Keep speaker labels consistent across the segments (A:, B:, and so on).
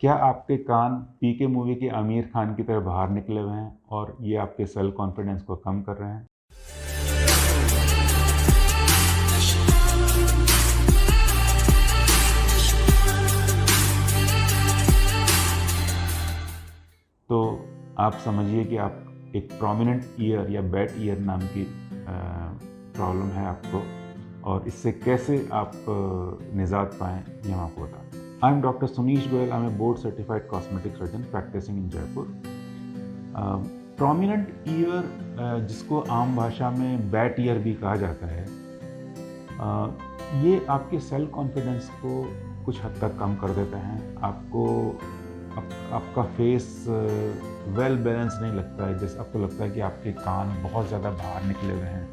A: क्या आपके कान पीके मूवी के आमिर खान की तरह बाहर निकले हुए हैं और ये आपके सेल्फ कॉन्फिडेंस को कम कर रहे हैं? तो आप समझिए कि आप एक प्रोमिनेंट ईयर या बैड ईयर नाम की प्रॉब्लम है आपको, और इससे कैसे आप निजात पाएँ ये हम आपको बताते हैं। I am doctor Sunish Goyal. I am a board certified cosmetic surgeon practising in Jaipur. Prominent ear, जिसको आम भाषा में बैड ईयर भी कहा जाता है, ये आपके सेल्फ कॉन्फिडेंस को कुछ हद तक कम कर देते हैं। आपका फेस वेल बैलेंस नहीं लगता है। जैसे आपको लगता है कि आपके कान बहुत ज़्यादा बाहर निकले हुए हैं,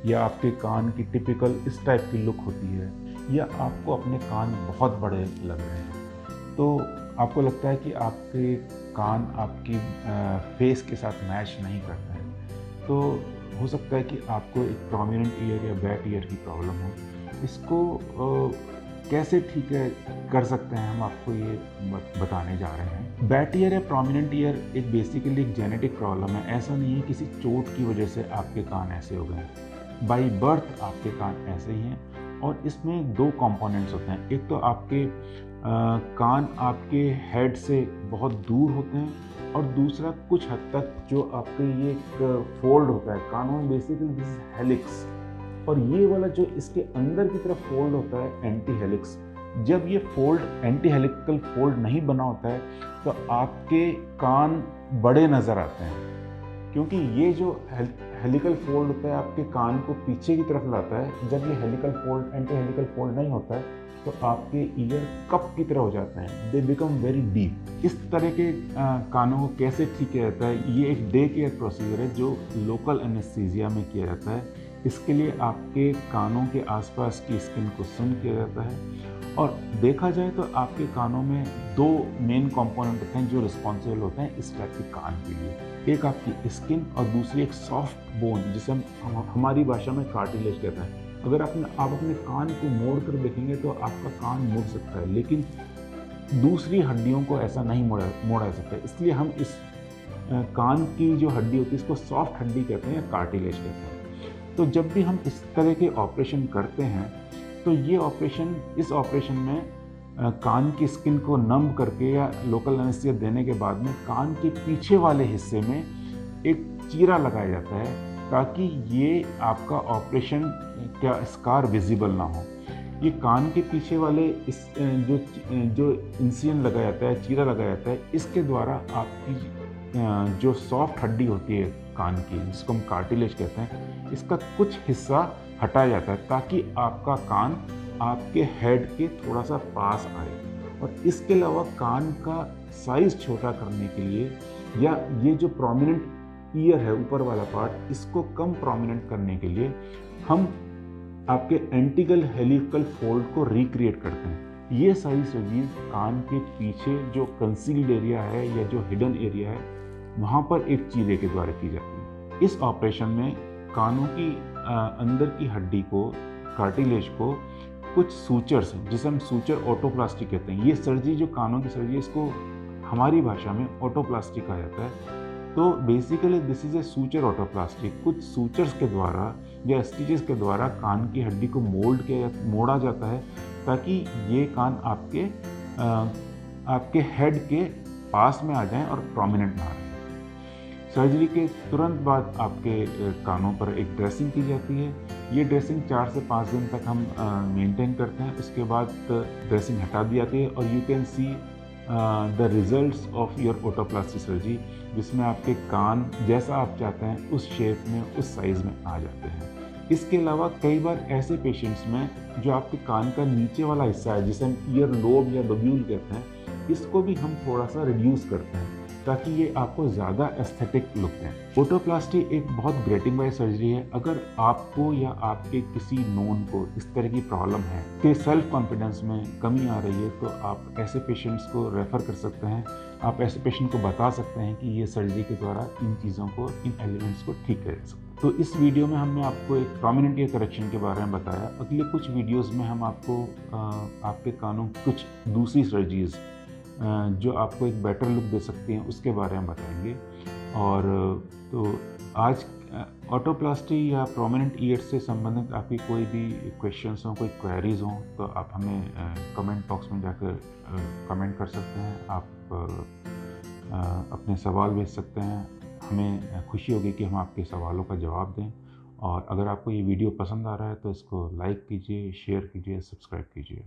A: या आपके कान की टिपिकल इस टाइप की लुक होती है, या आपको अपने कान बहुत बड़े लग रहे हैं। तो आपको लगता है कि आपके कान आपकी फेस के साथ मैच नहीं करते हैं। तो हो सकता है कि आपको एक प्रोमिनेंट ईयर या बैड ईयर की प्रॉब्लम हो। इसको कैसे ठीक है कर सकते हैं, हम आपको ये बताने जा रहे हैं। बैड ईयर या प्रोमिनेंट ईयर एक बेसिकली एक जेनेटिक प्रॉब्लम है। ऐसा नहीं है किसी चोट की वजह से आपके कान ऐसे हो गए। बाई बर्थ आपके कान ऐसे ही हैं, और इसमें दो कंपोनेंट्स होते हैं। एक तो आपके कान आपके हेड से बहुत दूर होते हैं, और दूसरा कुछ हद तक जो आपके ये एक फोल्ड होता है कानों में, बेसिकली दिस इज हेलिक्स, और ये वाला जो इसके अंदर की तरफ फोल्ड होता है एंटी हेलिक्स। जब ये फोल्ड एंटी हेलिकल फोल्ड नहीं बना होता है तो आपके कान बड़े नज़र आते हैं, क्योंकि ये जो हेलिकल फोल्ड होता है आपके कान को पीछे की तरफ लाता है। जब ये helical fold anti helical fold नहीं होता है तो आपके ईयर कप की तरह हो जाते हैं, दे बिकम वेरी डीप। इस तरह के कानों को कैसे ठीक किया जाता है? ये एक डे केयर प्रोसीजर है जो लोकल एनेस्थीसिया में किया जाता है। इसके लिए आपके कानों के आसपास की स्किन को सुन किया जाता है, और देखा जाए तो आपके कानों में दो मेन कंपोनेंट होते हैं जो रिस्पॉन्सिबल होते हैं इस टाइप के कान के लिए। एक आपकी स्किन और दूसरी एक सॉफ्ट बोन, जिसे हम हमारी भाषा में कार्टिलेज कहते हैं। अगर आप अपने कान को मोड़ कर देखेंगे तो आपका कान मुड़ सकता है, लेकिन दूसरी हड्डियों को ऐसा नहीं मोड़ा सकता। इसलिए हम इस कान की जो हड्डी होती है इसको सॉफ्ट हड्डी कहते हैं या कार्टिलेज कहते हैं। तो जब भी हम इस तरह के ऑपरेशन करते हैं तो इस ऑपरेशन में कान की स्किन को नम करके या लोकल एनेस्थीसिया देने के बाद में कान के पीछे वाले हिस्से में एक चीरा लगाया जाता है, ताकि ये आपका ऑपरेशन क्या स्कार विजिबल ना हो। ये कान के पीछे वाले जो इंसिजन लगाया जाता है, चीरा लगाया जाता है, इसके द्वारा आपकी जो सॉफ्ट हड्डी होती है कान की, जिसको हम कार्टिलेज कहते हैं, इसका कुछ हिस्सा हटाया जाता है ताकि आपका कान आपके हेड के थोड़ा सा पास आए। और इसके अलावा कान का साइज छोटा करने के लिए, या ये जो प्रोमिनेंट ईयर है ऊपर वाला पार्ट, इसको कम प्रोमिनेंट करने के लिए हम आपके एंटीगल हेलिकल फोल्ड को रिक्रिएट करते हैं। ये सारी सर्जरीज कान के पीछे जो कंसील्ड एरिया है या जो हिडन एरिया है वहाँ पर एक चीरे के द्वारा की जाती है। इस ऑपरेशन में कानों की अंदर की हड्डी को, कार्टिलेज को, कुछ सूचर्स हैं जिसे हम सूचर ऑटोप्लास्टी कहते हैं। ये सर्जरी जो कानों की सर्जरी, इसको हमारी भाषा में ऑटोप्लास्टी कहा जाता है। तो basically this is a suture otoplasty. कुछ सूचर्स के द्वारा या स्टिचेस के द्वारा कान की हड्डी को मोड़ा जाता है, ताकि ये कान आपके हेड के पास में आ जाएं और प्रोमिनेंट ना रहें। सर्जरी के तुरंत बाद आपके कानों पर एक ड्रेसिंग की जाती है। ये ड्रेसिंग 4 से 5 दिन तक हम मेंटेन करते हैं। उसके बाद ड्रेसिंग हटा दी जाती है, और you can see the results of your otoplasty surgery, जिसमें आपके कान जैसा आप चाहते हैं उस शेप में, उस साइज़ में आ जाते हैं। इसके अलावा कई बार ऐसे पेशेंट्स में जो आपके कान का नीचे वाला हिस्सा है, जिसे हम ईयर लोब या लोब्यूल कहते हैं, इसको भी हम थोड़ा सा रिड्यूस करते हैं ताकि ये आपको ज़्यादा एस्थेटिक लुक दें। ओटोप्लास्टी एक बहुत ग्रेटिफाइंग सर्जरी है। अगर आपको या आपके किसी नोन को इस तरह की प्रॉब्लम है कि सेल्फ कॉन्फिडेंस में कमी आ रही है, तो आप ऐसे पेशेंट्स को रेफ़र कर सकते हैं। आप ऐसे पेशेंट को बता सकते हैं कि ये सर्जरी के द्वारा इन चीज़ों को, इन एलिमेंट्स को ठीक कर सकते हैं। तो इस वीडियो में हमने आपको एक प्रोमिनेंट ईयर करेक्शन के बारे में बताया। अगले कुछ वीडियोज़ में हम आपको आपके कानों की कुछ दूसरी सर्जरीज जो आपको एक बेटर लुक दे सकती हैं उसके बारे में बताएंगे। और तो आज ऑटोप्लास्टी या प्रोमिनेंट ईयर्स से संबंधित आपकी कोई भी क्वेश्चंस हों, कोई क्वेरीज हों, तो आप हमें कमेंट बॉक्स में जाकर कमेंट कर सकते हैं। आप अपने सवाल भेज सकते हैं। हमें खुशी होगी कि हम आपके सवालों का जवाब दें। और अगर आपको ये वीडियो पसंद आ रहा है तो इसको लाइक कीजिए, शेयर कीजिए, सब्सक्राइब कीजिए।